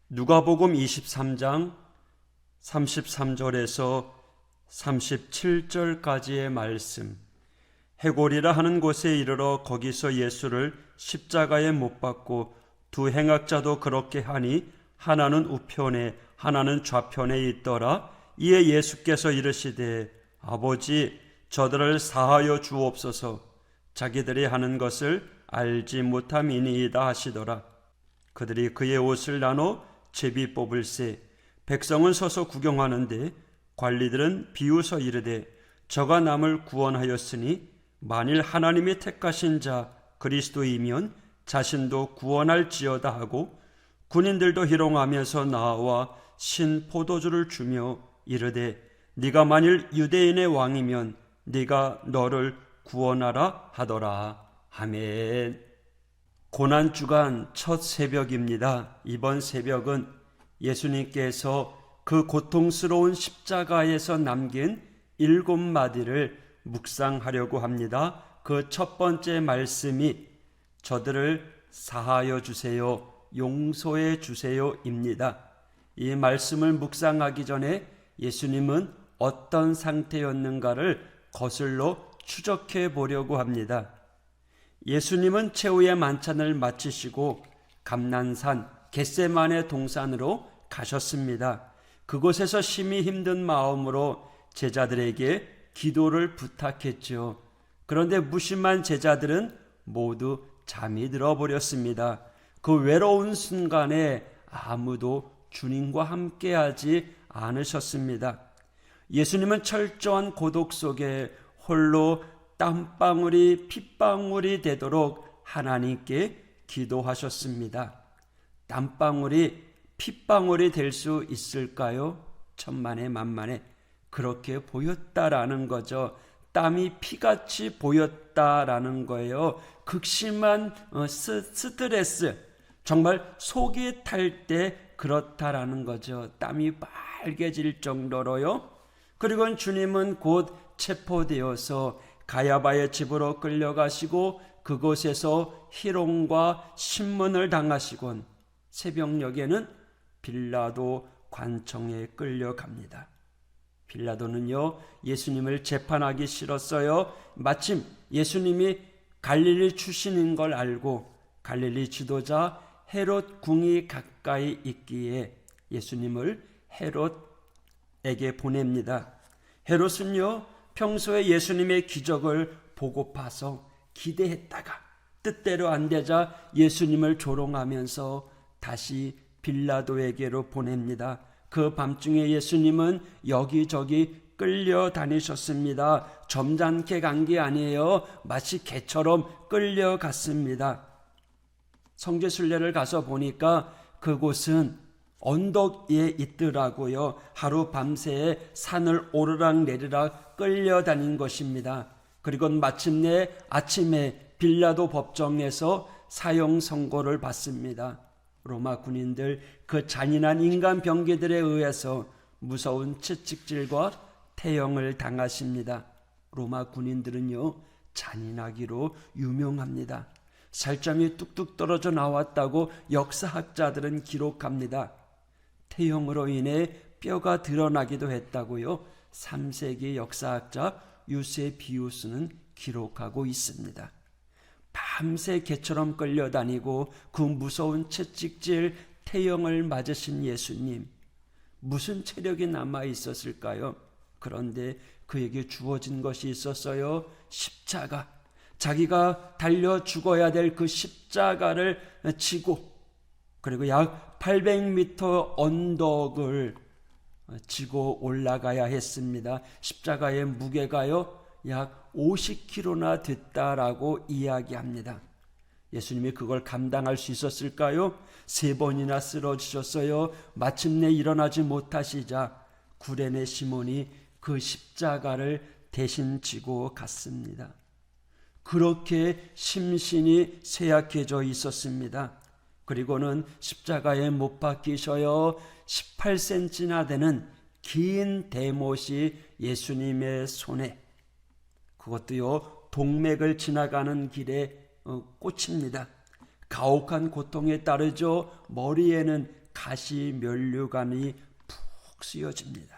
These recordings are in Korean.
누가복음 23장 33절에서 37절까지의 말씀. 해골이라 하는 곳에 이르러 거기서 예수를 십자가에 못 박고 두 행악자도 그렇게 하니 하나는 우편에 하나는 좌편에 있더라. 이에 예수께서 이르시되 아버지 저들을 사하여 주옵소서, 자기들이 하는 것을 알지 못함이니이다 하시더라. 그들이 그의 옷을 나눠 제비 뽑을새 백성은 서서 구경하는데 관리들은 비웃어 이르되 저가 남을 구원하였으니 만일 하나님이 택하신 자 그리스도이면 자신도 구원할지어다 하고, 군인들도 희롱하면서 나와 신 포도주를 주며 이르되 네가 만일 유대인의 왕이면 네가 너를 구원하라 하더라. 아멘. 고난주간 첫 새벽입니다. 이번 새벽은 예수님께서 그 고통스러운 십자가에서 남긴 7마디를 묵상하려고 합니다. 그 첫 번째 말씀이 저들을 사하여 주세요, 용서해 주세요입니다. 이 말씀을 묵상하기 전에 예수님은 어떤 상태였는가를 거슬러 추적해 보려고 합니다. 예수님은 최후의 만찬을 마치시고 감난산 겟세마네 동산으로 가셨습니다. 그곳에서 심히 힘든 마음으로 제자들에게 기도를 부탁했죠. 그런데 무심한 제자들은 모두 잠이 들어버렸습니다. 그 외로운 순간에 아무도 주님과 함께하지 않으셨습니다. 예수님은 철저한 고독 속에 홀로 땀방울이 핏방울이 되도록 하나님께 기도하셨습니다. 땀방울이 핏방울이 될 수 있을까요? 천만에 만만에 그렇게 보였다라는 거죠. 땀이 피같이 보였다라는 거예요. 극심한 스트레스, 정말 속이 탈 때 그렇다라는 거죠. 땀이 빨개질 정도로요. 그리고 주님은 곧 체포되어서 가야바의 집으로 끌려가시고 그곳에서 희롱과 신문을 당하시곤 새벽녘에는 빌라도 관청에 끌려갑니다. 빌라도는요, 예수님을 재판하기 싫었어요. 마침 예수님이 갈릴리 출신인 걸 알고 갈릴리 지도자 헤롯 궁이 가까이 있기에 예수님을 헤롯에게 보냅니다. 헤롯은요, 평소에 예수님의 기적을 보고파서 기대했다가 뜻대로 안 되자 예수님을 조롱하면서 다시 빌라도에게로 보냅니다. 그 밤중에 예수님은 여기저기 끌려다니셨습니다. 점잖게 간 게 아니에요. 마치 개처럼 끌려갔습니다. 성지순례를 가서 보니까 그곳은 언덕 위에 있더라고요. 하루 밤새 산을 오르락 내리락 끌려다닌 것입니다. 그리고 마침내 아침에 빌라도 법정에서 사형 선고를 받습니다. 로마 군인들 그 잔인한 인간 병기들에 의해서 무서운 채찍질과 태형을 당하십니다. 로마 군인들은요, 잔인하기로 유명합니다. 살점이 뚝뚝 떨어져 나왔다고 역사학자들은 기록합니다. 태형으로 인해 뼈가 드러나기도 했다고요. 3세기 역사학자 유세비우스는 기록하고 있습니다. 밤새 개처럼 끌려다니고 그 무서운 채찍질 태형을 맞으신 예수님, 무슨 체력이 남아 있었을까요? 그런데 그에게 주어진 것이 있었어요. 십자가. 자기가 달려 죽어야 될 그 십자가를 지고, 그리고 약 800m 언덕을 지고 올라가야 했습니다. 십자가의 무게가요, 약 50kg나 됐다라고 이야기합니다. 예수님이 그걸 감당할 수 있었을까요? 3번이나 쓰러지셨어요. 마침내 일어나지 못하시자 구레네 시몬이 그 십자가를 대신 지고 갔습니다. 그렇게 심신이 쇠약해져 있었습니다. 그리고는 십자가에 못 박히셔요. 18cm나 되는 긴 대못이 예수님의 손에, 그것도요, 동맥을 지나가는 길에 꽂힙니다. 가혹한 고통에 따르죠. 머리에는 가시 면류관이 푹 씌어집니다.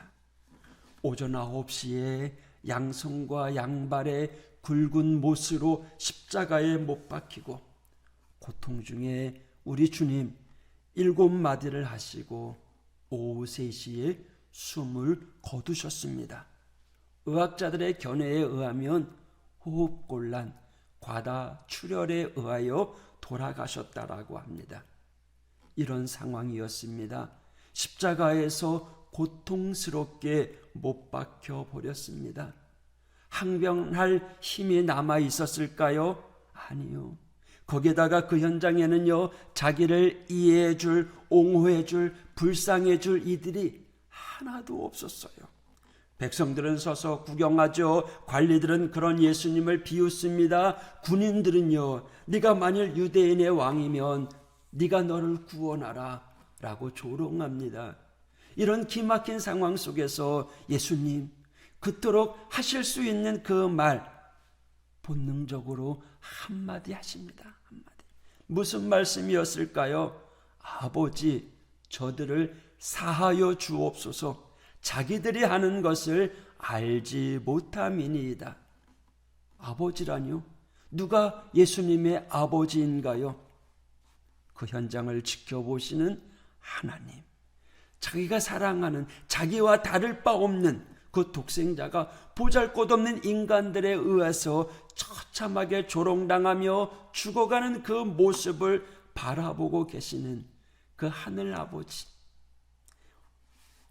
오전 9시에 양손과 양발에 굵은 못으로 십자가에 못 박히고 고통 중에 우리 주님 7마디를 하시고 오후 3시에 숨을 거두셨습니다. 의학자들의 견해에 의하면 호흡곤란, 과다 출혈에 의하여 돌아가셨다라고 합니다. 이런 상황이었습니다. 십자가에서 고통스럽게 못 박혀 버렸습니다. 항변할 힘이 남아 있었을까요? 아니요. 거기다가 그 현장에는요, 자기를 이해해줄, 옹호해줄, 불쌍해줄 이들이 하나도 없었어요. 백성들은 서서 구경하죠. 관리들은 그런 예수님을 비웃습니다. 군인들은요, 네가 만일 유대인의 왕이면 네가 너를 구원하라 라고 조롱합니다. 이런 기막힌 상황 속에서 예수님 그토록 하실 수 있는 그 말 본능적으로 한마디 하십니다. 한마디. 무슨 말씀이었을까요? 아버지, 저들을 사하여 주옵소서. 자기들이 하는 것을 알지 못함이니이다. 아버지라뇨? 누가 예수님의 아버지인가요? 그 현장을 지켜보시는 하나님, 자기가 사랑하는, 자기와 다를 바 없는 그 독생자가 보잘것없는 인간들에 의해서 처참하게 조롱당하며 죽어가는 그 모습을 바라보고 계시는 그 하늘 아버지.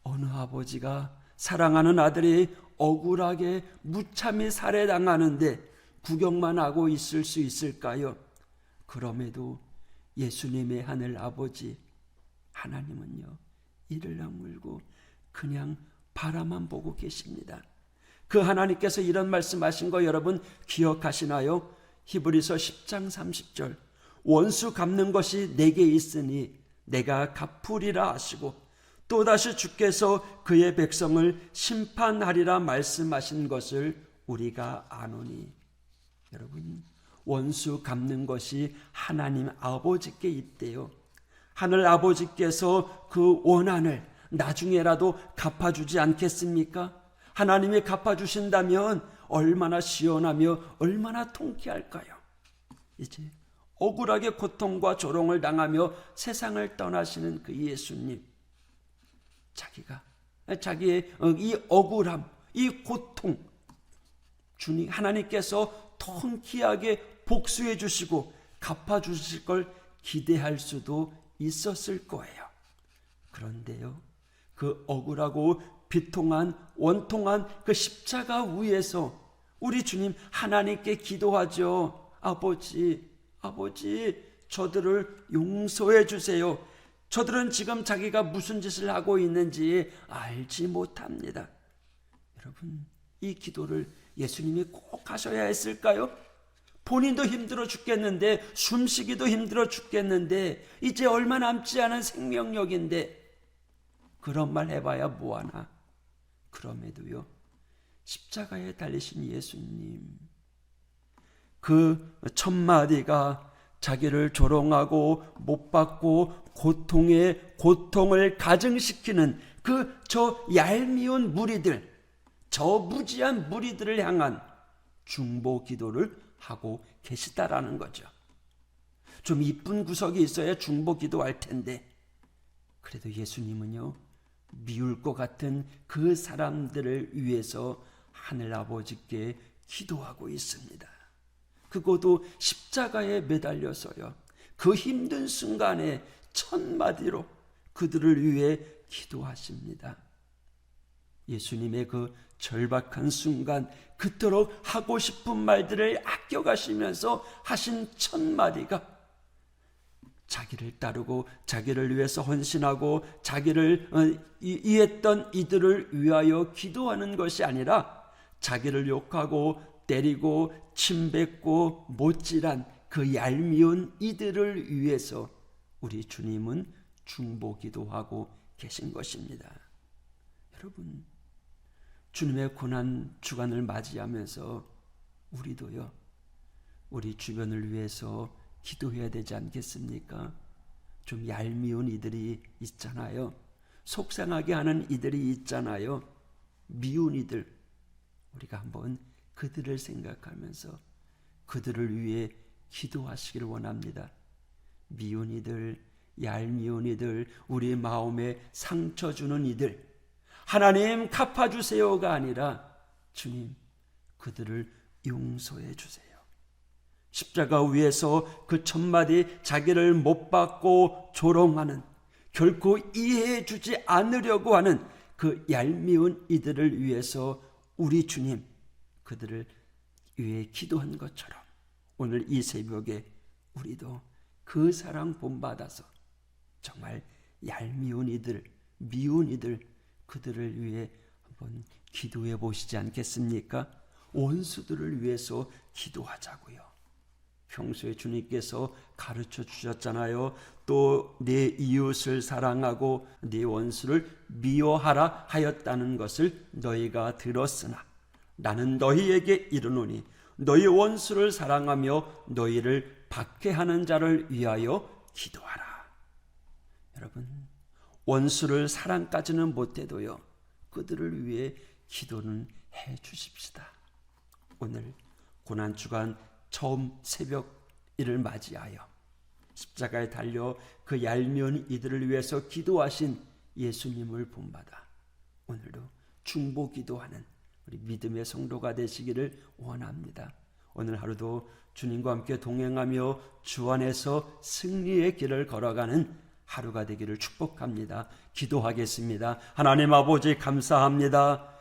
어느 아버지가 사랑하는 아들이 억울하게 무참히 살해당하는데 구경만 하고 있을 수 있을까요? 그럼에도 예수님의 하늘 아버지 하나님은요, 이를 악물고 그냥 바라만 보고 계십니다. 그 하나님께서 이런 말씀하신 거 여러분 기억하시나요? 히브리서 10장 30절, 원수 갚는 것이 내게 있으니 내가 갚으리라 하시고 또다시 주께서 그의 백성을 심판하리라 말씀하신 것을 우리가 아노니. 여러분, 원수 갚는 것이 하나님 아버지께 있대요. 하늘 아버지께서 그 원한을 나중에라도 갚아주지 않겠습니까? 하나님이 갚아주신다면 얼마나 시원하며 얼마나 통쾌할까요? 이제 억울하게 고통과 조롱을 당하며 세상을 떠나시는 그 예수님, 자기의 이 억울함, 이 고통, 주님 하나님께서 통쾌하게 복수해 주시고 갚아 주실 걸 기대할 수도 있었을 거예요. 그런데요, 그 억울하고 비통한 원통한 그 십자가 위에서 우리 주님 하나님께 기도하죠. 아버지, 저들을 용서해 주세요. 저들은 지금 자기가 무슨 짓을 하고 있는지 알지 못합니다. 여러분, 이 기도를 예수님이 꼭 하셔야 했을까요? 본인도 힘들어 죽겠는데, 숨쉬기도 힘들어 죽겠는데, 이제 얼마 남지 않은 생명력인데 그런 말 해봐야 뭐하나. 그럼에도요, 십자가에 달리신 예수님, 그 천마디가 자기를 조롱하고 못 받고 고통에 고통을 가증시키는 저 얄미운 무리들, 저 무지한 무리들을 향한 중보 기도를 하고 계시다라는 거죠. 좀 이쁜 구석이 있어야 중보 기도할 텐데, 그래도 예수님은요, 미울 것 같은 그 사람들을 위해서 하늘 아버지께 기도하고 있습니다. 그것도 십자가에 매달려서요, 그 힘든 순간에 천마디로 그들을 위해 기도하십니다. 예수님의 그 절박한 순간, 그토록 하고 싶은 말들을 아껴가시면서 하신 천마디가 자기를 따르고 자기를 위해서 헌신하고 자기를 이했던 이들을 위하여 기도하는 것이 아니라 자기를 욕하고 때리고 침뱉고 못질한 그 얄미운 이들을 위해서 우리 주님은 중보기도하고 계신 것입니다. 여러분, 주님의 고난 주간을 맞이하면서 우리도요, 우리 주변을 위해서 기도해야 되지 않겠습니까? 좀 얄미운 이들이 있잖아요. 속상하게 하는 이들이 있잖아요. 미운 이들. 우리가 한번 그들을 생각하면서 그들을 위해 기도하시기를 원합니다. 미운 이들, 얄미운 이들, 우리 마음에 상처 주는 이들, 하나님 갚아주세요가 아니라 주님 그들을 용서해 주세요. 십자가 위에서 그 첫마디 자기를 못 받고 조롱하는, 결코 이해해 주지 않으려고 하는 그 얄미운 이들을 위해서 우리 주님 그들을 위해 기도한 것처럼 오늘 이 새벽에 우리도 그 사랑 본받아서 정말 얄미운 이들, 미운 이들, 그들을 위해 한번 기도해 보시지 않겠습니까? 원수들을 위해서 기도하자고요. 평소에 주님께서 가르쳐 주셨잖아요. 또 내 이웃을 사랑하고 네 원수를 미워하라 하였다는 것을 너희가 들었으나 나는 너희에게 이르노니 너희 원수를 사랑하며 너희를 박해하는 자를 위하여 기도하라. 여러분, 원수를 사랑까지는 못해도요, 그들을 위해 기도는 해 주십시다. 오늘 고난주간 처음 새벽일을 맞이하여 십자가에 달려 그 얄미운 이들을 위해서 기도하신 예수님을 본받아 오늘도 중보 기도하는 우리 믿음의 성도가 되시기를 원합니다. 오늘 하루도 주님과 함께 동행하며 주 안에서 승리의 길을 걸어가는 하루가 되기를 축복합니다. 기도하겠습니다. 하나님 아버지 감사합니다.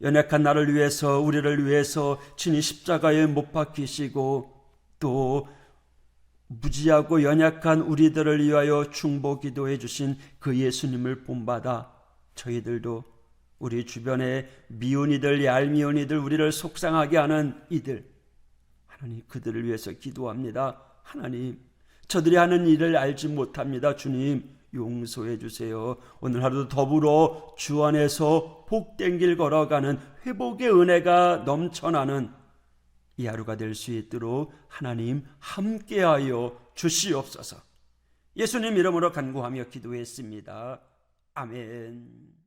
연약한 나를 위해서, 우리를 위해서 친히 십자가에 못 박히시고 또 무지하고 연약한 우리들을 위하여 중보 기도해 주신 그 예수님을 본받아 저희들도 우리 주변에 미운 이들, 얄미운 이들, 우리를 속상하게 하는 이들, 하나님 그들을 위해서 기도합니다. 하나님 저들이 하는 일을 알지 못합니다. 주님 용서해 주세요. 오늘 하루도 더불어 주 안에서 복된 길 걸어가는 회복의 은혜가 넘쳐나는 이 하루가 될 수 있도록 하나님 함께하여 주시옵소서. 예수님 이름으로 간구하며 기도했습니다. 아멘.